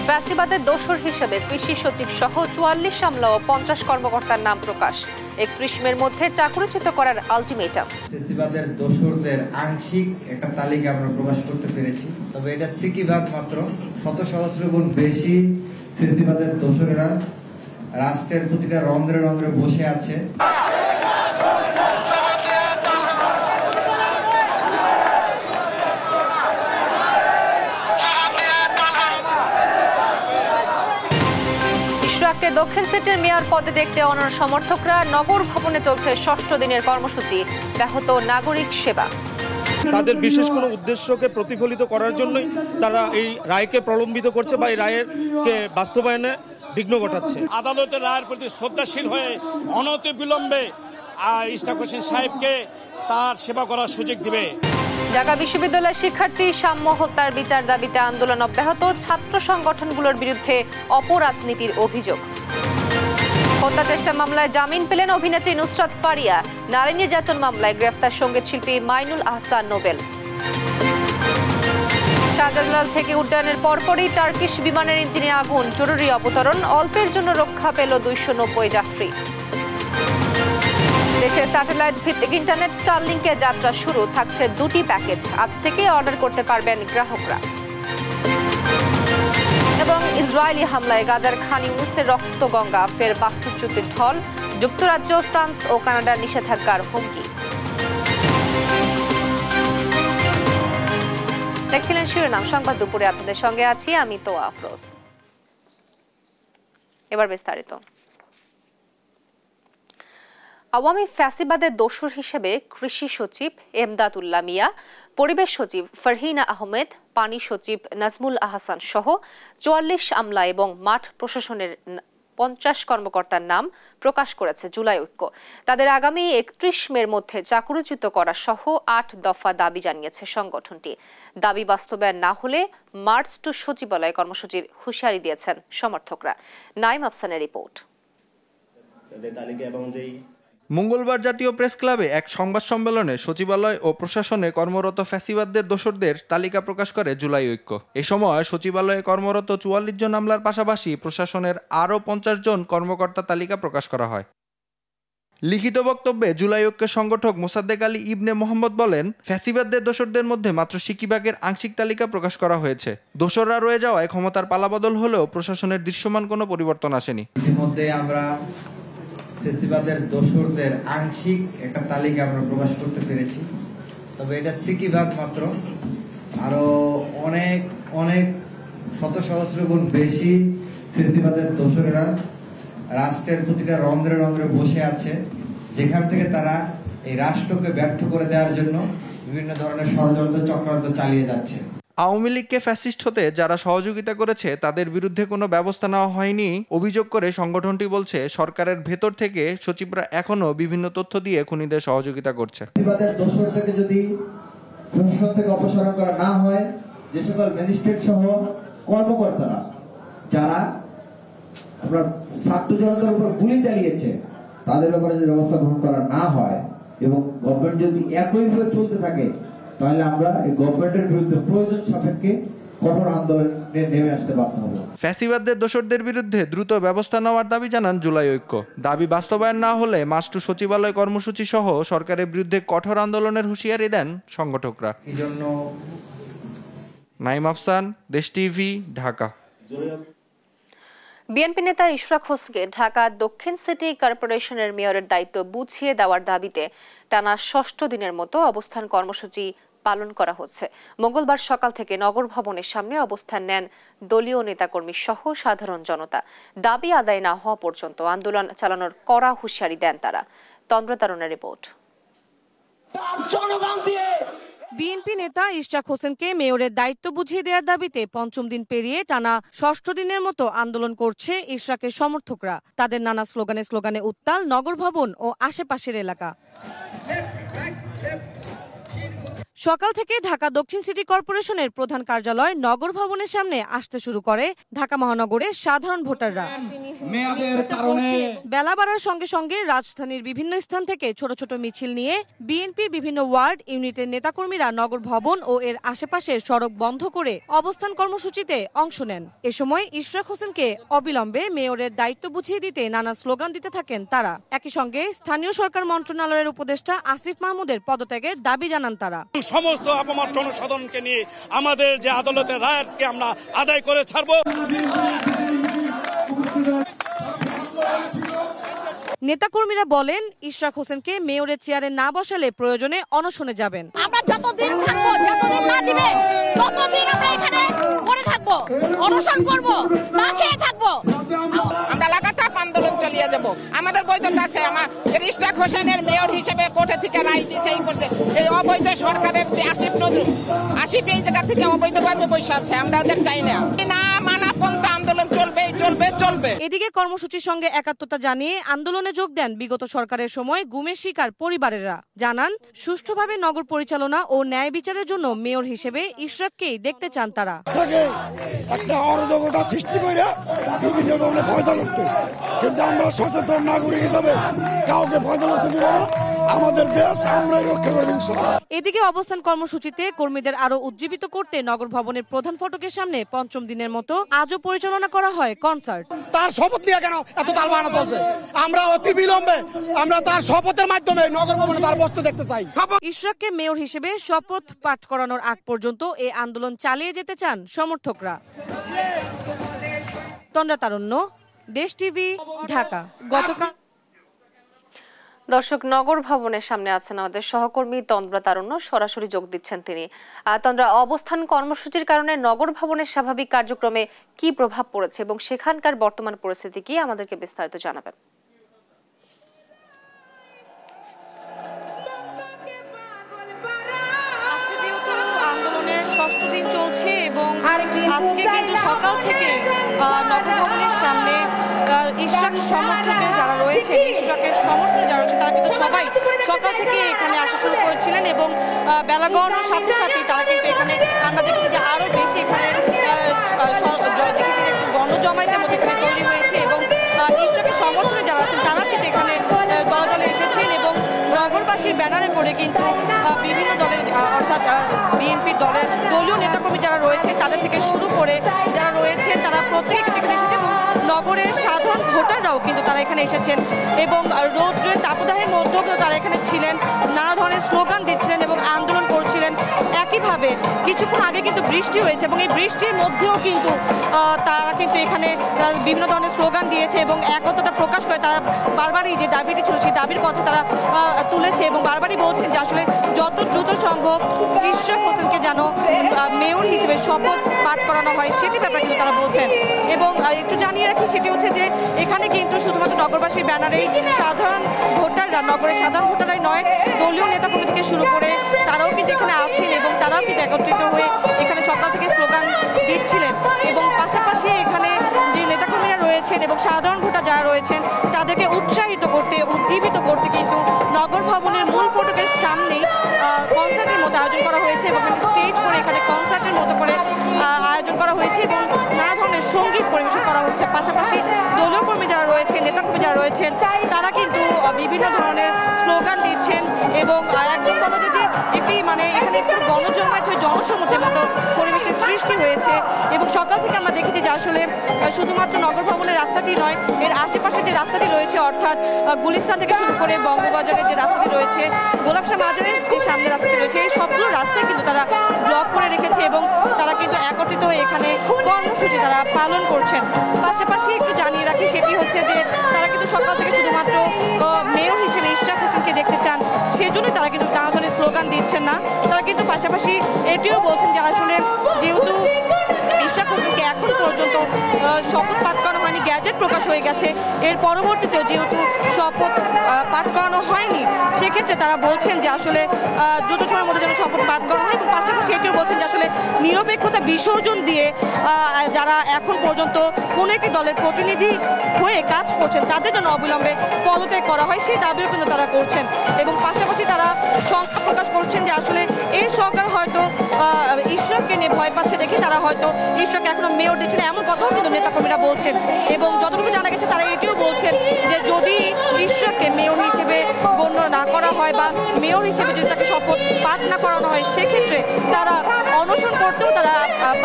ফ্যাসিবাদের দোসর হিসেবে কৃষি সচিব সহ ৪৪ আমলা ও ৫০ কর্মকর্তার নাম প্রকাশ। ৩১ মের মধ্যে চাকরিচ্যুত করার আলটিমেটাম। ফ্যাসিবাদের দোসরদের আংশিক একটা তালিকা আমরা প্রকাশ করতে পেরেছি, তবে এটা সিকিভাগ মাত্র। শত সহস্র গুণ বেশি ফ্যাসিবাদের দোসরেরা রাষ্ট্রের প্রতিটা রন্ধ্রে রন্ধ্রে বসে আছে। ইশরাককে দক্ষিণ সিটির মেয়র পদে দেখতে অনড় সমর্থকরা। নগর ভবনে চলছে ৬ষ্ঠ দিনের কর্মসূচি। ব্যাহত নাগরিক সেবা। তাদের বিশেষ কোনো উদ্দেশ্যকে প্রতিফলিত করার জন্যই তারা এই রায়কে প্রলম্বিত করছে বা এই রায়েরকে বাস্তবায়নে বিঘ্ন ঘটাচ্ছে। আদালতের রায়ের প্রতি শ্রদ্ধাশীল হয়ে অনতিবিলম্বে ইশরাক হোসেন সাহেবকে তার সেবা করার সুযোগ দিবে। ঢাকা বিশ্ববিদ্যালয়ের শিক্ষার্থী সাম্য হত্যার বিচার দাবিতে আন্দোলন অব্যাহত। ছাত্র সংগঠনগুলোর বিরুদ্ধে অপরাজনীতির অভিযোগ। হত্যা চেষ্টা মামলায় জামিন পেলেন অভিনেত্রী নুসরাত ফারিয়া। নারী নির্যাতন মামলায় গ্রেফতার সঙ্গীত শিল্পী মাইনুল আহসান নোবেল। শাহজালাল থেকে উড্ডয়নের পরপরই টার্কিশ বিমানের ইঞ্জিনে আগুন, জরুরি অবতরণ। অল্পের জন্য রক্ষা পেল ২৯০ যাত্রী। দেশে স্যাটেলাইট ভিত্তিক ইন্টারনেট স্টারলিংকে যাত্রা শুরু। থাকছে ২টি প্যাকেজ। আজ থেকে অর্ডার করতে পারবেন গ্রাহকরা। এবং ইসরায়েলি হামলায় গাজার খান ইউনুসের রক্তগঙ্গা ফের বাস্তুচ্যুতির ঢল। যুক্তরাজ্য, ফ্রান্স ও কানাডার নিষেধাজ্ঞার হুমকি। দেখছিলেন শিরোনাম সংবাদ দুপুরে। আপনাদের সঙ্গে আছি আমি তোয়া আফরোজ। এবার বিস্তারিত। আওয়ামী ফ্যাসিবাদের দোসর হিসেবে কৃষি সচিব এমদাদুল্লাহ মিয়া, পরিবেশ সচিব ফারহিনা আহমেদ, পানি সচিব নাজমুল আহসান সহ ৪৪ আমলা এবং মাঠ প্রশাসনের ৫০ কর্মকর্তার নাম প্রকাশ করেছে জুলাই ঐক্য। তাদের আগামী ৩১ মের মধ্যে চাকরিচ্যুত করা সহ ৮ দফা দাবি জানিয়েছে সংগঠনটি। দাবি বাস্তবায়ন না হলে মার্চ টু সচিবালয় কর্মসূচির হুঁশিয়ারি দিয়েছেন সমর্থকরা। নাইম আফসানের রিপোর্ট। মঙ্গলবার জাতীয় প্রেস ক্লাবে এক সংবাদ সম্মেলনে সচিবালয় ও প্রশাসনে কর্মরত ফ্যাসিবাদদের দোসরদের তালিকা প্রকাশ করে জুলাই ঐক্য। এ সময় সচিবালয়ে কর্মরত ৪৪ জন আমলার পাশাপাশি প্রশাসনের আরও ৫০ জন কর্মকর্তা তালিকা প্রকাশ করা হয়। লিখিত বক্তব্যে জুলাই ঐক্যের সংগঠক মোসাদ্দেক আলী ইবনে মোহাম্মদ বলেন, ফ্যাসিবাদদের দোসরদের মধ্যে মাত্র সিকিবাগের আংশিক তালিকা প্রকাশ করা হয়েছে। দোসররা রয়ে যাওয়ায় ক্ষমতার পালাবদল হলেও প্রশাসনের দৃশ্যমান কোনো পরিবর্তন আসেনি। ইতিমধ্যে আমরা ফ্যাসিবাদের দোসরদের আংশিক একটা তালিকা আমরা প্রকাশ করতে পেরেছি, তবে এটা সিকিভাগ মাত্র। আরো অনেক অনেক শত সহস্র গুণ বেশি ফ্যাসিবাদের দোসরেরা রাষ্ট্রের প্রতিটা রন্ধ্রে রন্ধ্রে বসে আছে, যেখান থেকে তারা এই রাষ্ট্রকে ব্যর্থ করে দেওয়ার জন্য বিভিন্ন ধরনের ষড়যন্ত্র চক্রান্ত চালিয়ে যাচ্ছে। আওয়ামী লীগকে ফ্যাসিস্ট হতে যারা সহযোগিতা করেছে তাদের বিরুদ্ধে কোনো ব্যবস্থা নেওয়া হয়নি অভিযোগ করে সংগঠনটি বলছে, সরকারের ভেতর থেকে সচিবরা এখনো বিভিন্ন তথ্য দিয়ে খুনিদের সহযোগিতা করছে। ফ্যাসিবাদের দোসর থেকে যদি প্রশাসন থেকে অপসারণ করা না হয়, যে সকল ম্যাজিস্ট্রেট সহ কর্মকর্তারা যারা আপনার ছাত্র জনতার উপর গুলি চালিয়েছে, তাদের ব্যাপারে যদি ব্যবস্থা গ্রহণ করা না হয় এবং গভর্নমেন্ট যদি একইভাবে চলতে থাকে, তাহলে আমরা এই গভর্নমেন্টের বিরুদ্ধে প্রয়োজন সাপেক্ষে কঠোর আন্দোলনে নেমে আসতে বাধ্য হব। ফ্যাসিবাদদের দোসরদের বিরুদ্ধে দ্রুত ব্যবস্থা নেওয়ার দাবি জানান জুলাই ঐক্য। দাবি বাস্তবায়ন না হলে মার্চ টু সচিবালয় কর্মসূচি সহ সরকারের বিরুদ্ধে কঠোর আন্দোলনের হুঁশিয়ারি দেন সংগঠকরা। এজন্য নাইম আফসান, দেশ টিভি, ঢাকা। বিএনপি নেতা ইশরাক হোসেনকে ঢাকা দক্ষিণ সিটি কর্পোরেশনের মেয়রের দায়িত্ব বুঝিয়ে দেওয়ার দাবিতে টানা ৬ষ্ঠ দিনের মতো অবস্থান কর্মসূচি পালন করা হচ্ছে। মঙ্গলবার সকাল থেকে নগর ভবনের সামনে অবস্থান নেন দলীয় নেতাকর্মী সহ সাধারণ জনতা। দাবি আদায় না হওয়া পর্যন্ত আন্দোলন চালানোর কড়া হুঁশিয়ারি দেন তারা। তন্দ্রতারণের রিপোর্ট। বিএনপি নেতা ইশরাক হোসেনকে মেয়রের দায়িত্ব বুঝিয়ে দেওয়ার দাবিতে পঞ্চম দিন পেরিয়ে টানা ৬ষ্ঠ দিনের মতো আন্দোলন করছে ইশরাকের সমর্থকরা। তাদের নানা স্লোগানে উত্তাল নগর ভবন ও আশেপাশের এলাকা। সকাল থেকে ঢাকা দক্ষিণ সিটি কর্পোরেশনের প্রধান কার্যালয় নগর ভবনের সামনে আসতে শুরু করে ঢাকা মহানগরের সাধারণ ভোটাররা। বেলা বাড়ার সঙ্গে সঙ্গে রাজধানীর বিভিন্ন স্থান থেকে ছোট ছোট মিছিল নিয়ে বিএনপির বিভিন্ন ওয়ার্ড ইউনিটের নেতাকর্মীরা নগর ভবন ও এর আশেপাশের সড়ক বন্ধ করে অবস্থান কর্মসূচিতে অংশ নেন। এ সময় ইশরাক হোসেনকে অবিলম্বে মেয়রের দায়িত্ব বুঝিয়ে দিতে নানা স্লোগান দিতে থাকেন তারা। একই সঙ্গে স্থানীয় সরকার মন্ত্রণালয়ের উপদেষ্টা আসিফ মাহমুদের পদত্যাগের দাবি জানান তারা। সমস্ত আপামর জনসাধারণকে নিয়ে আমাদের যে আদালতের রায়কে আমরা আদায় করে ছাড়ব। নেতাকর্মীরা বলেন, ইশরাক হোসেনকে মেয়রের চেয়ারে না বসালে প্রয়োজনে অনশনে যাবেন। আমরা যতদিন থাকবো, যতদিন না দিবে ততদিন আমরা এখানে পড়ে থাকবো, অনশন করবো, না খেয়ে থাকবো। আমরা লাগাতার আন্দোলন চালিয়ে যাব। আমাদের বৈধতা আছে। আমার ইশরাক হোসেনের মেয়র হিসেবে কোর্টে থেকে রায় দিয়েছে, এই করছে। এই অবৈধ সরকারের যে আসিফ নজরুল, আসিফ এই জায়গা থেকে অবৈধভাবে বসে আছে। আমরা ওদের চাই না। না মানা পন্থা আন্দোলন চলবে, চলবে, চলবে। এদিকে কর্মসূচির সঙ্গে একাত্মতা জানিয়ে আন্দোলনে যোগ দেন বিগত সরকারের সময় গুমের শিকার পরিবারেরা। জানান, সুষ্ঠুভাবে নগর পরিচালনা ও ন্যায় বিচারের জন্য মেয়র হিসেবে ইশরাককেই দেখতে চান তারা। একটা অরাজকতা সৃষ্টি করে বিভিন্ন ধরনের ফয়দা করতে, কিন্তু আমরা সচেতন নাগরিক হিসাবে কাউকে ফয়দা করতে দিব না। আমাদের দেশ আমরাই রক্ষা করব ইনশাআল্লাহ। এদিকে অবস্থান কর্মসূচিতে কর্মীদের আরো উজ্জীবিত করতে নগর ভবনের প্রধান ফটকের সামনে পঞ্চম দিনের মতো আজও পরিচালনা করা হয় কনসার্ট। তার শপথ নিয়ে কেন এত তালবাহানা চলছে? আমরা অতি বিলম্বে আমরা তার শপথের মাধ্যমে নগর ভবনে তার বস্তু দেখতে চাই। ইশরাককে মেয়র হিসেবে শপথ পাঠ করানোর আগ পর্যন্ত এই আন্দোলন চালিয়ে যেতে চান সমর্থকরা। তন্দ্রা তারুণ্য, দেশ টিভি, ঢাকা। গতকাল দর্শক, নগর ভবনের সামনে আছেন আমাদের সহকর্মী তন্দ্রা তারুণ্য, সরাসরি যোগ দিচ্ছেন তিনি। তন্দ্রা, অবস্থান কর্মসূচির কারণে নগর ভবনের স্বাভাবিক কার্যক্রমে কি প্রভাব পড়েছে এবং সেখানকার বর্তমান পরিস্থিতি কি, আমাদেরকে বিস্তারিত জানাবেন। আজকে যেহেতু আন্দোলনের ৬ষ্ঠ দিন চলছে এবং আজকে কিন্তু সকাল থেকে নগর ভবনের সামনে ইশরাক সমর্থকের যারা রয়েছে, ইশরাকের সমর্থনে যারা রয়েছে, তারা কিন্তু সবাই সকাল থেকে এখানে আসা শুরু করেছিলেন এবং বেলা গড়ানোর সাথে সাথেই তারা কিন্তু এখানে, আমরা দেখেছি যে আরো বেশি এখানে দেখেছি যে গণজমায়েতের মধ্যে এখানে তৈরি হয়েছে এবং ইশরাকের সমর্থনে যারা আছেন তারা কিন্তু এখানে দলে দলে এসেছেন এবং নগরবাসীর ব্যানারে করে কিন্তু বিভিন্ন দলের, অর্থাৎ বিএনপির দলের দলীয় নেতাকর্মী যারা রয়েছে তাদের থেকে শুরু করে যারা রয়েছেন তারা প্রত্যেকে কিন্তু এখানে এসেছেন এবং নগরের সাধারণ ভোটাররাও কিন্তু তারা এখানে এসেছেন এবং রৌদ্রের তাপদাহের মধ্যেও কিন্তু তারা এখানে ছিলেন, নানা ধরনের স্লোগান দিচ্ছিলেন এবং আন্দোলন করছিলেন। একইভাবে কিছুক্ষণ আগে কিন্তু বৃষ্টি হয়েছে এবং এই বৃষ্টির মধ্যেও কিন্তু তারা কিন্তু এখানে বিভিন্ন ধরনের স্লোগান দিয়েছে এবং একতাটা প্রকাশ করে তারা বারবারই যে দাবিটি ছিল সেই দাবির কথা তারা তুলেছে এবং বারবারই বলছেন যে আসলে যত দ্রুত সম্ভব ইশরাক হোসেনকে যেন মেয়র হিসেবে শপথ পাঠ করানো হয় সেটির ব্যাপারে কিন্তু তারা বলছেন। এবং একটু জানিয়ে রাখি, সেটি হচ্ছে যে এখানে কিন্তু শুধুমাত্র নগরবাসীর ব্যানারেই সাধারণ ভোটাররা, নগরের সাধারণ ভোটাররাই নয়, দলীয় নেতাকর্মী থেকে শুরু করে তারাও কিন্তু এখানে আছেন এবং তারাও কিন্তু একত্রিত হয়ে এখানে সকাল থেকে স্লোগান দিচ্ছিলেন এবং পাশাপাশি এখানে যে নেতাকর্মীরা রয়েছেন এবং সাধারণ ভোটার যারা রয়েছেন তাদেরকে উৎসাহিত করতে, উজ্জীবিত করতে কিন্তু নগর ভবনের মূল ফটকের সামনেই কনসার্টের মতো আয়োজন করা হয়েছে এবং এখানে স্টেজ করে এখানে কনসার্টের মতো করে আয়োজন করা হয়েছে এবং নানা ধরনের সঙ্গীত পরিবেশন করা হচ্ছে। পাশাপাশি দলীয় কর্মী যারা রয়েছেন, নেতাকর্মী যারা রয়েছেন তারা কিন্তু বিভিন্ন ধরনের স্লোগান দিচ্ছেন এবং একদম বলা যায় যে একটি মানে এখানে একটু গণজমায়েত হয়ে জনসমুদ্রের মতো পরিবেশের সৃষ্টি হয়েছে এবং সকাল থেকে আমরা দেখেছি যে আসলে শুধুমাত্র নগর ভবনের রাস্তাটি নয়, এর আশেপাশে যে রাস্তাটি রয়েছে, অর্থাৎ গুলিস্তান থেকে শুরু করে বঙ্গবাজারের যে রাস্তাটি রয়েছে, গোলাপশাহ বাজারের যে সামনে রাস্তাটি রয়েছে, এই সবগুলো রাস্তায় কিন্তু তারা ব্লক করে রেখেছে এবং তারা কিন্তু একত্রিত হয়ে এখানে কর্মসূচি তারা পালন করছেন। পাশাপাশি একটু জানিয়ে রাখি, সেটি হচ্ছে যে তারা কিন্তু সকাল থেকে শুধুমাত্র মেয়র হিসেবে ইশরাক হোসেনকে দেখতে চান, সেজন্যই তারা কিন্তু নানা ধরনের স্লোগান দিচ্ছেন না। তারা কিন্তু পাশাপাশি এটিও বলছেন যে আসলে যেহেতু ইশরাক হোসেনকে এখন পর্যন্ত শপথ পাঠ করানো হয়নি, গ্যাজেট প্রকাশ হয়ে গেছে, এর পরবর্তীতেও যেহেতু শপথ পাঠ করানো হয়নি, সেক্ষেত্রে তারা বলছেন যে আসলে দ্রুত সময়ের মধ্যে যেন শপথ পাঠ করা হয় এবং পাশাপাশি এটিও বলছেন যে আসলে নিরপেক্ষতা বিসর্জন দিয়ে যারা এখন পর্যন্ত কোনো একটি দলের প্রতিনিধি হয়ে কাজ করছেন তাদের জন্য অবিলম্বে পদত্যাগ করা হয়, সেই দাবিও কিন্তু তারা করছেন এবং পাশাপাশি তারা সংখ্যা প্রকাশ করছেন যে আসলে এই সরকার হয়তো ঈশ্বরকে নিয়ে ভয় পাচ্ছে দেখে তারা হয়তো ঈশ্বরকে এখনো মেয়র দিচ্ছে না, এমন কথাও কিন্তু নেতাকর্মীরা বলছেন। এবং যতটুকু জানা গেছে তারা এটিও বলছেন যে যদি ঈশ্বরকে মেয়র হিসেবে গণ্য না করা হয় বা মেয়র হিসেবে যদি তাকে শপথ পাঠ না করানো হয়, সেক্ষেত্রে তারা অনশন করতেও তারা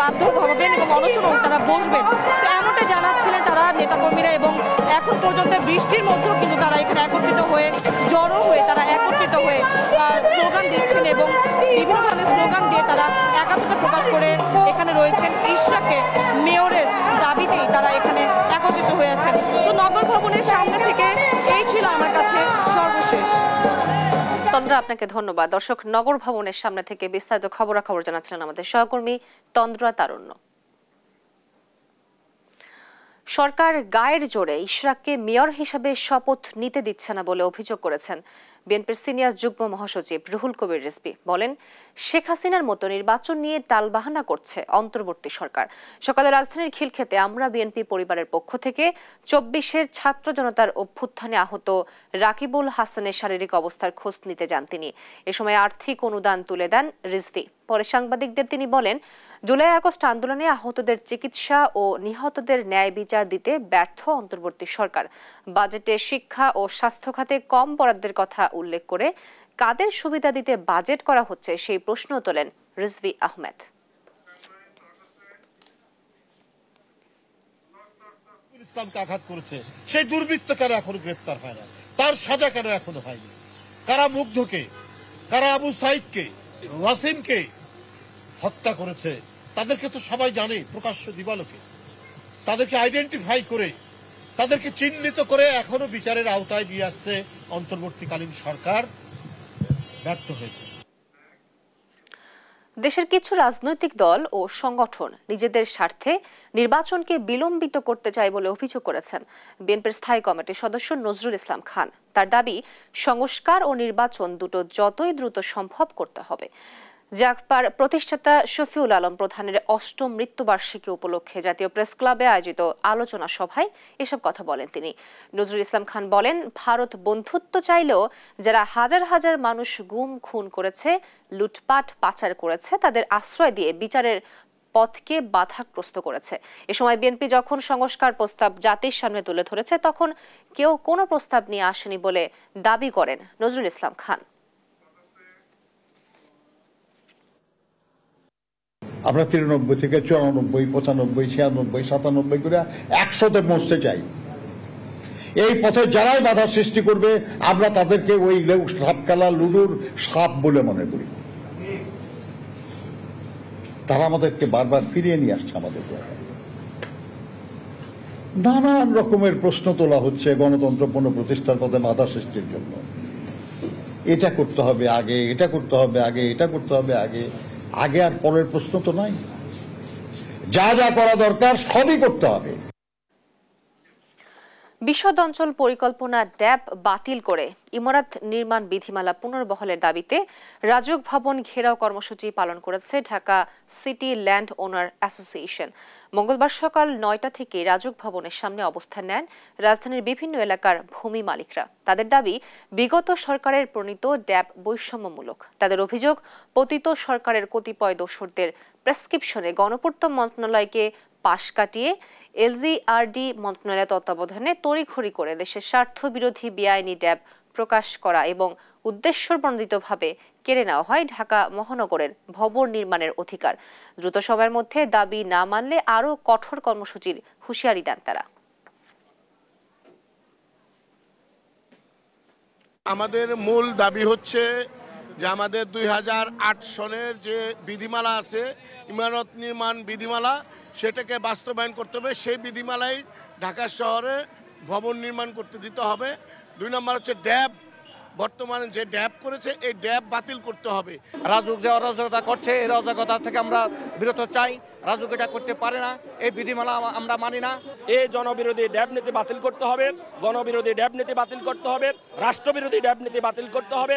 বাধ্য হবেন এবং অনশনও তারা বসবেন। তো এমনটা জানাচ্ছিলেন তারা নেতাকর্মীরা। এবং এখন পর্যন্ত বৃষ্টির মধ্যেও কিন্তু তারা এখানে একত্রিত হয়ে জড়ো হয়ে তারা একত্রিত হয়ে স্লোগান দিচ্ছেন এবং বিভিন্ন ধরনের স্লোগান দিয়ে তারা একাত্মতা প্রকাশ করে এখানে রয়েছেন। ঈশ্বরকে মেয়রের দাবিতেই তারা এখানে একত্রিত হয়েছেন। তো নগর ভবনের সামনে থেকে এই ছিল আমার কাছে সর্বশেষ। তন্দ্রা, আপনাকে ধন্যবাদ। দর্শক, নগর ভবনের সামনে থেকে বিস্তারিত খবরাখবর জানাচ্ছিলেন আমাদের সহকর্মী তন্দ্রা তারুণ্য। সরকার গায়ের জোরে ইশরাককে মেয়র হিসেবে শপথ নিতে দিচ্ছে না বলে অভিযোগ করেছেন বিএনপির সিনিয়র যুগ্ম মহাসচিব রুহুল কবির রিজভী। বলেন, শেখ হাসিনার মতো নির্বাচন নিয়ে টালবাহানা করছে অন্তর্বর্তী সরকার। সকালে রাজধানীর খিলক্ষেতে আমরা বিএনপি পরিবারের পক্ষ থেকে 24-এর ছাত্র জনতার অভ্যুত্থানে আহত রাকিবুল হাসানের শারীরিক অবস্থার খোঁজ নিতে যান তিনি। এ সময় আর্থিক অনুদান তুলে দেন রিজভী। পরে সাংবাদিকদের তিনি বলেন, জুলাই আগস্ট আন্দোলনে আহতদের চিকিৎসা ও নিহতদের ন্যায় বিচার দিতে ব্যর্থ অন্তর্বর্তী সরকার। বাজেটে শিক্ষা ও স্বাস্থ্য খাতে কম বরাদ্দের কথা উল্লেখ করে কাদের সুবিধা দিতে বাজেট করা হচ্ছে সেই প্রশ্ন তোলেন রিজভী আহমেদ। ইসলামকে আঘাত করেছে সেই দুর্বৃত্ত কেন এখনো গ্রেফতার হয় না? তার সাজা কেন এখনো হয়নি? কারা মুগ্ধকে, কারা আবু সাইদকে, ওয়াসিমকে হত্যা করেছে তাদেরকে তো সবাই জানে, প্রকাশ্য দিবালোকে। তাদেরকে আইডেন্টিফাই করে, তাদেরকে চিহ্নিত করে এখনো বিচারের আওতায় নিয়ে আসতে অন্তর্বর্তীকালীন সরকার ব্যর্থ হয়েছে। দেশের কিছু রাজনৈতিক দল ও সংগঠন নিজেদের স্বার্থে নির্বাচনকে বিলম্বিত করতে চায় বলে অভিযোগ করেছেন বিএনপির স্থায়ী কমিটির সদস্য নজরুল ইসলাম খান। তার দাবি, সংস্কার ও নির্বাচন দুটো যতই দ্রুত সম্ভব করতে হবে। জাগপার প্রতিষ্ঠাতা শফিউল আলম প্রধানের ৮ম মৃত্যুবার্ষিকী উপলক্ষে জাতীয় প্রেস ক্লাবে আয়োজিত আলোচনা সভায় এসব কথা বলেন তিনি। নজরুল ইসলাম খান বলেন, ভারত বন্ধুত্ব চাইলেও যারা হাজার হাজার মানুষ গুম খুন করেছে, লুটপাট পাচার করেছে, তাদের আশ্রয় দিয়ে বিচারের পথকে বাধাগ্রস্ত করেছে। এ সময় বিএনপি যখন সংস্কার প্রস্তাব জাতির সামনে তুলে ধরেছে, তখন কেউ কোনো প্রস্তাব নিয়ে আসেনি বলে দাবি করেন নজরুল ইসলাম খান। আমরা 93 থেকে 94, 95, 96, 97 করে 100-তে পৌঁছতে চাই। এই পথে যারাই বাধা সৃষ্টি করবে আমরা তাদেরকে ওই সাপ খেলা লুডুর সাপ বলে মনে করি। তারা আমাদেরকে বারবার ফিরিয়ে নিয়ে আসছে আমাদের জায়গায়। নানান রকমের প্রশ্ন তোলা হচ্ছে গণতন্ত্র পুনঃপ্রতিষ্ঠার পথে বাধা সৃষ্টির জন্য। এটা করতে হবে আগে, এটা করতে হবে আগে, এটা করতে হবে আগে। আগে আর পরের প্রশ্ন তো নাই। যা যা করা দরকার সবই করতে হবে। বিশদ অঞ্চল পরিকল্পনা ড্যাব বাতিল করে ইমারত নির্মাণ বিধিমালা পুনর্বহালের দাবিতে রাজউক ভবন ঘেরাও কর্মসূচি পালন করেছে ঢাকা সিটি ল্যান্ড ওনার অ্যাসোসিয়েশন। মঙ্গলবার সকাল 9টা থেকে রাজউক ভবনের সামনে অবস্থান নেন রাজধানীর বিভিন্ন এলাকার ভূমি মালিকরা। তাদের দাবি, বিগত সরকারের প্রণীত ড্যাব বৈষম্যমূলক। তাদের অভিযোগ, পতিত সরকারের কতিপয় দোসরদের প্রেসক্রিপশনে গণপূর্ত মন্ত্রণালয়কে পাশ কাটিয়ে এলজিআরডি মন্ত্রণালয়ের তত্ত্বাবধানে তড়িঘড়ি করে দেশের স্বার্থ বিরোধী বেআইনি ড্যাব প্রকাশ করা এবং উদ্দেশ্যপ্রণোদিতভাবে কেড়ে নেওয়া হয় ঢাকা মহানগরের ভবন নির্মাণের অধিকার। দ্রুত সময়ের মধ্যে দাবি না মানলে আরও কঠোর কর্মসূচির হুঁশিয়ারি দেন তারা। আমাদের মূল দাবি হচ্ছে যে আমাদের 2008 সনের যে বিধিমালা আছে, ইমারত নির্মাণ বিধিমালা, সেটাকে বাস্তবায়ন করতে হবে। সেই বিধিমালায় ঢাকা শহরে ভবন নির্মাণ করতে দিতে হবে। 2 নম্বর হচ্ছে ড্যাব, বর্তমানে যে ড্যাব করেছে এই ড্যাব বাতিল করতে হবে। রাজউক যে অরাজকতা করছে, এই অরাজকতা থেকে আমরা বিরত চাই। রাজউক এটা করতে পারে না, এই বিধিমালা আমরা মানি না। এই জনবিরোধী ড্যাব নীতি বাতিল করতে হবে, গণবিরোধী ড্যাব নীতি বাতিল করতে হবে, রাষ্ট্রবিরোধী ড্যাব নীতি বাতিল করতে হবে।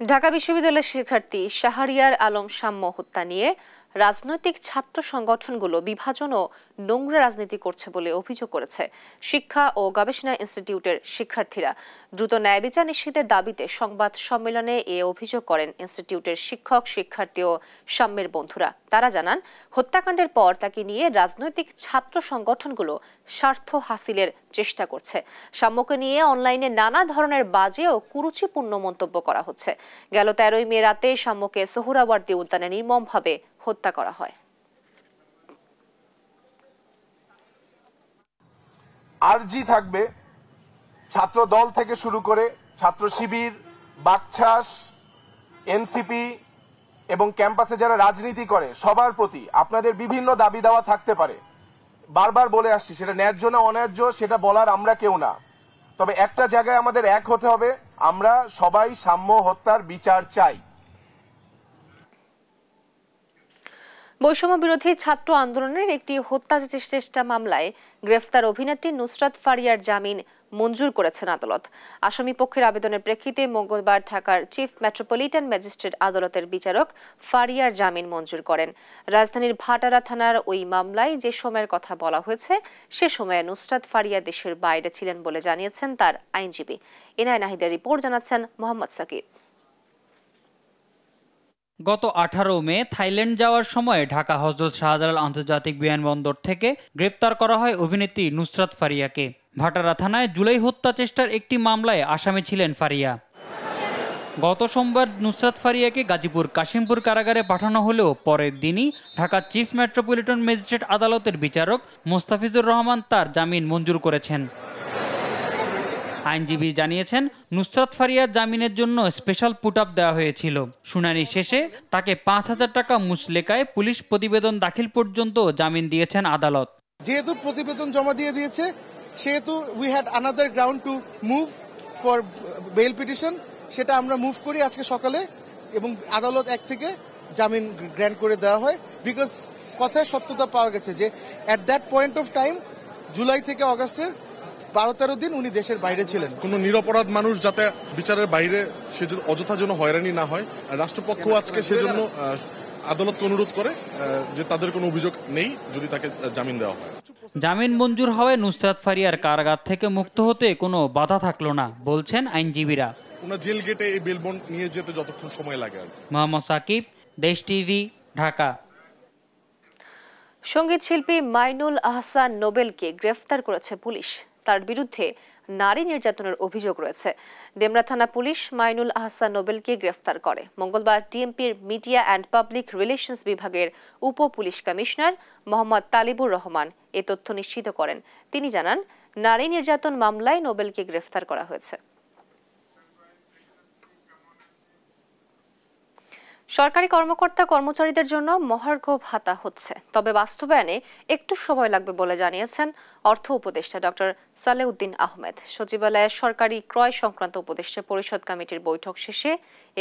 ঢাকা বিশ্ববিদ্যালয়ের শিক্ষার্থী শাহরিয়ার আলম সাম্য হত্যা নিয়ে রাজনৈতিক ছাত্র সংগঠনগুলো বিভাজন ও নোংরা রাজনীতি করছে বলে অভিযোগ করেছে শিক্ষা ও গবেষণা ইনস্টিটিউটের শিক্ষার্থীরা। দ্রুত ন্যায় বিচার নিশ্চিতের দাবিতে সংবাদ সম্মেলনে এ অভিযোগ করেন ইনস্টিটিউটের শিক্ষক, শিক্ষার্থী ও সাম্যের বন্ধুরা। তারা জানান, হত্যাকাণ্ডের পর তাকে নিয়ে রাজনৈতিক ছাত্র সংগঠনগুলো স্বার্থ হাসিলের চেষ্টা করছে। সাম্যকে নিয়ে অনলাইনে নানা ধরনের বাজে ও কুরুচিপূর্ণ মন্তব্য করা হচ্ছে। গেল 13 মে রাতে সাম্যকে সোহরাওয়ার্দী উদ্যানে নির্মমভাবে হত্যা করা হয়। আরজি থাকবে ছাত্র দল থেকে শুরু করে ছাত্র শিবির, বাকছাস, এনসিপি এবং ক্যাম্পাসে যারা রাজনীতি করে সবার প্রতি আপনাদের বিভিন্ন দাবি দেওয়া থাকতে পারে। বারবার বলে আসছি, সেটা ন্যায্য না অন্যায্য সেটা বলার আমরা কেউ না। তবে একটা জায়গায় আমাদের এক হতে হবে, আমরা সবাই সাম্য হত্যার বিচার চাই। বৈষম্য বিরোধী ছাত্র আন্দোলনের একটি হত্যা চেষ্টা মামলায় গ্রেফতার অভিনেত্রী নুসরাত ফারিয়ার জামিন মঞ্জুর করেছেন আদালত। আসামি পক্ষের আবেদনের প্রেক্ষিতে মঙ্গলবার ঢাকার চিফ মেট্রোপলিটন ম্যাজিস্ট্রেট আদালতের বিচারক ফারিয়ার জামিন মঞ্জুর করেন। রাজধানীর ভাটারা থানার ওই মামলায় যে সময়ের কথা বলা হয়েছে সে সময়ে নুসরাত ফারিয়া দেশের বাইরে ছিলেন বলে জানিয়েছেন তার আইনজীবী। এনআই নাহিদের রিপোর্ট জানাচ্ছেন মোহাম্মদ সাকিব। গত 18 মে থাইল্যান্ড যাওয়ার সময় ঢাকা হযরত শাহজালাল আন্তর্জাতিক বিমানবন্দর থেকে গ্রেপ্তার করা হয় অভিনেত্রী নুসরাত ফারিয়াকে। ভাটারা থানায় জুলাই হত্যা চেষ্টার একটি মামলায় আসামি ছিলেন ফারিয়া। গত সোমবার নুসরাত ফারিয়াকে গাজীপুর কাশিমপুর কারাগারে পাঠানো হলেও পরের দিনই ঢাকা চিফ মেট্রোপলিটন ম্যাজিস্ট্রেট আদালতের বিচারক মোস্তাফিজুর রহমান তার জামিন মঞ্জুর করেছেন। আইনজীবী জানিয়েছেন, নুসরাত ফারিয়ার জামিনের জন্য স্পেশাল পুট আপ দেওয়া হয়েছিল। শুনানি শেষে তাকে 5,000 টাকা মুচলেকায় পুলিশ প্রতিবেদন দাখিল পর্যন্ত জামিন দিয়েছেন আদালত। যেহেতু প্রতিবেদন জমা দিয়ে দিয়েছে সেহেতু we had another ground to move for bail petition, সেটা আমরা মুভ করি আজকে সকালে এবং আদালত এক থেকে জামিন গ্র্যান্ট করে দেওয়া হয়। বিকজ কথায় সত্যতা পাওয়া গেছে যে at that point of time July থেকে অগাস্টের 12-13 দিন উনি দেশের বাইরে ছিলেন। কোনো নিরপরাধ মানুষ যাতে বিচারের বাইরে সে অযথা যেন হয়রানি না হয়, রাষ্ট্রপক্ষ আজকে সেজন্য আদালতকে অনুরোধ করে যে তাদের কোনো অভিযোগ নেই যদি তাকে জামিন দেওয়া হয়। জামিন মঞ্জুর হওয়ায় নুসরাত ফারিয়ার কারাগার থেকে মুক্ত হতে কোনো বাধা থাকলো না বলছেন আইনজীবীরা। ওনার জেল গেটে এই বেল বন্ড নিয়ে যেতে যতক্ষণ সময় লাগে আর কি। মোহাম্মদ সাকিব, দেশ টিভি, ঢাকা। সঙ্গীত শিল্পী মাইনুল আহসান নোবেলকে গ্রেফতার করেছে পুলিশ। তার বিরুদ্ধে নারী নির্যাতনের অভিযোগ রয়েছে। ডেমরা থানা পুলিশ মাইনুল আহসান নোবেলকে গ্রেফতার করে। মঙ্গলবার ডিএমপির মিডিয়া অ্যান্ড পাবলিক রিলেশনস বিভাগের উপ পুলিশ কমিশনার মোহাম্মদ তালিবুর রহমান এ তথ্য নিশ্চিত করেন। তিনি জানান, নারী নির্যাতন মামলায় নোবেলকে গ্রেফতার করা হয়েছে। সরকারি কর্মকর্তা কর্মচারীদের জন্য মহার্ঘ ভাতা হচ্ছে, তবে বাস্তবায়নে একটু সময় লাগবে বলে জানিয়েছেন অর্থ উপদেষ্টা ডক্টর সালেউদ্দিন আহমেদ। সচিবালয়ে সরকারি ক্রয় সংক্রান্ত উপদেষ্টা পরিষদ কমিটির বৈঠক শেষে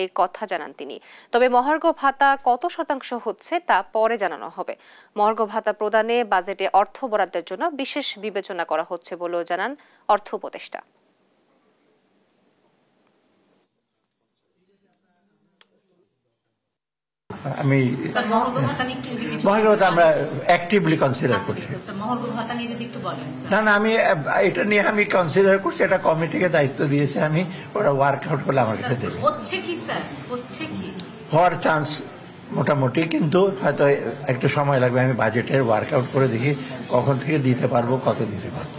এই কথা জানান তিনি। তবে মহার্ঘ ভাতা কত শতাংশ হচ্ছে তা পরে জানানো হবে। মহার্ঘ ভাতা প্রদানে বাজেটে অর্থ বরাদ্দের জন্য বিশেষ বিবেচনা করা হচ্ছে বলেও জানান অর্থ উপদেষ্টা। আমি মহার্ঘ ভাতা আমরা অ্যাক্টিভলি কনসিডার করছি। না আমি এটা নিয়ে আমি কনসিডার করছি, এটা কমিটিকে দায়িত্ব দিয়েছে, আমি ওরা ওয়ার্কআউট করলে আমার কাছে দেবে। হওয়ার চান্স মোটামুটি, কিন্তু হয়তো একটু সময় লাগবে। আমি বাজেটের ওয়ার্কআউট করে দেখি কখন থেকে দিতে পারবো, কত দিতে পারবো।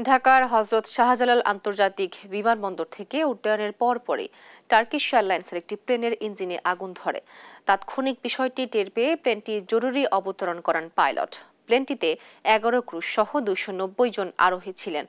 ঢাকার হযরত শাহজালাল আন্তর্জাতিক বিমানবন্দর থেকে উড্ডয়নের পরপরই টার্কিশ এয়ারলাইন্সের একটি প্লেনের ইঞ্জিনে আগুন ধরে। তাৎক্ষণিক বিষয়টি টের পেয়ে প্লেনটি জরুরি অবতরণ করান পাইলট। প্লেনটিতে 11 ক্রু সহ 290 জন আরোহী ছিলেন।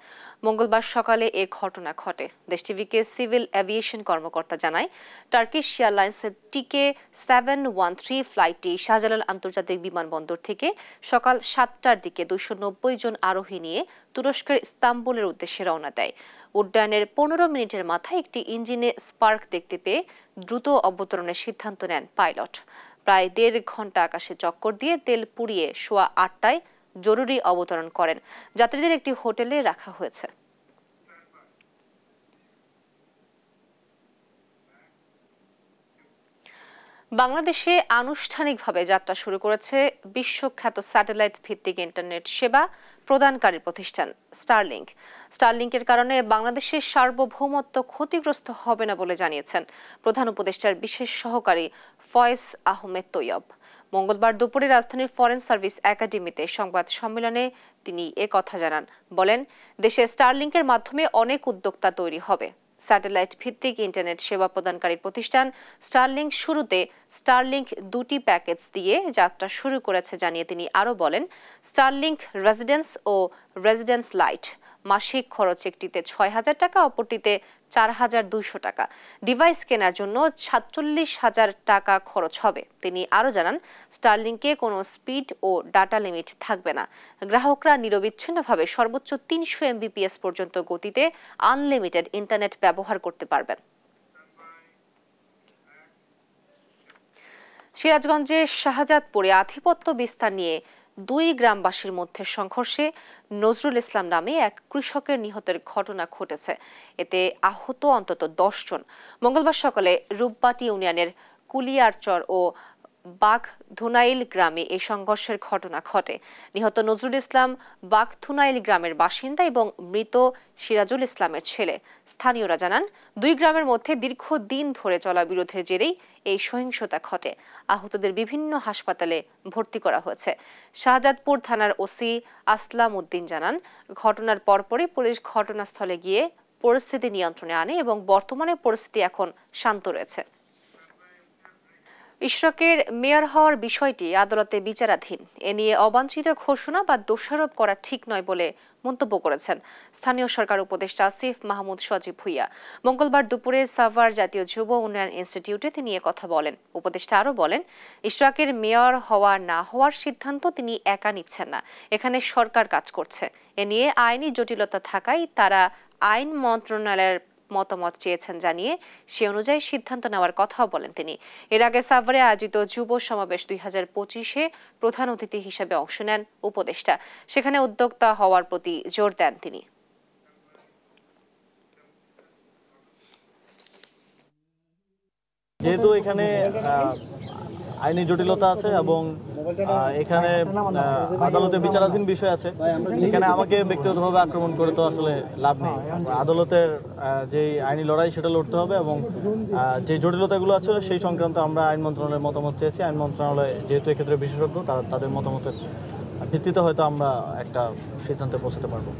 মঙ্গলবার সকালে এ ঘটনা ঘটে। দেশ টিভিকে সিভিল এভিয়েশন কর্মকর্তা জানায়, টার্কিশ এয়ারলাইন্সের টিকে 713 ফ্লাইটটি শাহজালাল আন্তর্জাতিক বিমানবন্দর থেকে সকাল 7টার দিকে 290 জন আরোহী নিয়ে তুরস্কের ইস্তাম্বুলের উদ্দেশ্যে রওনা দেয়। উড্ডয়নের 15 মিনিটের মাথায় একটি ইঞ্জিনে স্পার্ক দেখতে পেয়ে দ্রুত অবতরণের সিদ্ধান্ত নেন পাইলট। প্রায় 1.5 ঘন্টা আকাশে চক্কর দিয়ে তেল পুড়িয়ে সোয়া 8টায় জরুরি অবতরণ করেন। যাত্রীদের একটি হোটেলে রাখা হয়েছে। বাংলাদেশে আনুষ্ঠানিকভাবে যাত্রা শুরু করেছে বিশ্বখ্যাত স্যাটেলাইট ভিত্তিক ইন্টারনেট সেবা প্রদানকারী প্রতিষ্ঠান স্টারলিংক। স্টারলিংকের কারণে বাংলাদেশের সার্বভৌমত্ব ক্ষতিগ্রস্ত হবে না বলে জানিয়েছেন প্রধান উপদেষ্টার বিশেষ সহকারী ফয়েজ আহমেদ তৈয়ব। মঙ্গলবার দুপুরে রাজধানীর ফরেন সার্ভিস একাডেমিতে সংবাদ সম্মেলনে তিনি একথা জানান। বলেন, দেশে স্টারলিংকের মাধ্যমে অনেক উদ্যোক্তা তৈরি হবে। স্যাটেলাইট ভিত্তিক ইন্টারনেট সেবা প্রদানকারী প্রতিষ্ঠান স্টারলিংক শুরুতে স্টারলিংক 2টি প্যাকেজ দিয়ে যাত্রা শুরু করেছে জানিয়ে তিনি আরও বলেন, স্টারলিংক রেসিডেন্স ও রেসিডেন্স লাইট মাসিক খরচ একটিতে ৬,০০০ টাকা, অপরটিতে ৪,২০০ টাকা। ডিভাইস কেনার জন্য ৪৭,০০০ টাকা খরচ হবে। তিনি আরও জানান, স্টারলিংকে কোনো স্পিড ও ডাটা লিমিট থাকবে না। গ্রাহকরা নিরবিচ্ছিন্নভাবে সর্বোচ্চ ৩০০ MBPS পর্যন্ত গতিতে আনলিমিটেড ইন্টারনেট ব্যবহার করতে পারবেন। সিরাজগঞ্জের শাহজাদপুরে আধিপত্য বিস্তার নিয়ে 2 গ্রামবাসীর মধ্যে সংঘর্ষে নজরুল ইসলাম নামে এক কৃষকের নিহতের ঘটনা ঘটেছে। এতে আহত অন্তত 10 জন। মঙ্গলবার সকালে রূপবাটি ইউনিয়নের কুলিয়ারচর ও বাঘধুনাইল গ্রামে এই সংঘর্ষের ঘটনা ঘটে। নিহত নজরুল ইসলাম বাঘধুনাইল গ্রামের বাসিন্দা এবং মৃত সিরাজুল ইসলামের ছেলে। স্থানীয়রা জানান, 2 গ্রামের মধ্যে দীর্ঘদিন ধরে চলা বিরোধের জেরেই এই সহিংসতা ঘটে। আহতদের বিভিন্ন হাসপাতালে ভর্তি করা হয়েছে। শাহজাদপুর থানার ওসি আসলাম উদ্দিন জানান, ঘটনার পরপরই পুলিশ ঘটনাস্থলে গিয়ে পরিস্থিতি নিয়ন্ত্রণে আনে এবং বর্তমানে পরিস্থিতি এখন শান্ত রয়েছে। ইশরাকের মেয়র হওয়ার বিষয়টি আদালতে বিচারাধীন। এ নিয়ে অবাঞ্ছিত ঘোষণা বা দোষারোপ করা ঠিক নয় বলে মন্তব্য করেছেন স্থানীয় সরকার উপদেষ্টা আসিফ মাহমুদ সজীব ভুইয়া। মঙ্গলবার দুপুরে সাভার জাতীয় যুব উন্নয়ন ইনস্টিটিউটে তিনি কথা বলেন। উপদেষ্টা আরও বলেন, ইশরাকের মেয়র হওয়া না হওয়ার সিদ্ধান্ত তিনি একা নিচ্ছেন না, এখানে সরকার কাজ করছে। এ নিয়ে আইনি জটিলতা থাকায় তারা আইন মন্ত্রণালয়ের মতামত চেয়েছেন জানিয়ে সে অনুযায়ী সিদ্ধান্ত নেওয়ার কথাও বলেন তিনি। এর আগে সাভারে আয়োজিত যুব সমাবেশ 2025-এ প্রধান অতিথি হিসেবে অংশ নেন উপদেষ্টা। সেখানে উদ্যোক্তা হওয়ার প্রতি জোর দেন তিনি। যেহেতু এখানে আইনি জটিলতা আছে এবং এখানে আদালতে বিচারাধীন বিষয় আছে, এখানে আমাকে ব্যক্তিগতভাবে আক্রমণ করে তো আসলে লাভ নেই। আদালতের যে আইনি লড়াই সেটা লড়তে হবে এবং যে জটিলতাগুলো আছে সেই সংক্রান্ত আমরা আইন মন্ত্রণালয়ের মতামত চেয়েছি। আইন মন্ত্রণালয় যেহেতু এক্ষেত্রে বিশেষজ্ঞ, তাদের মতামতের ভিত্তিতে হয়তো আমরা একটা সিদ্ধান্তে পৌঁছাতে পারবো।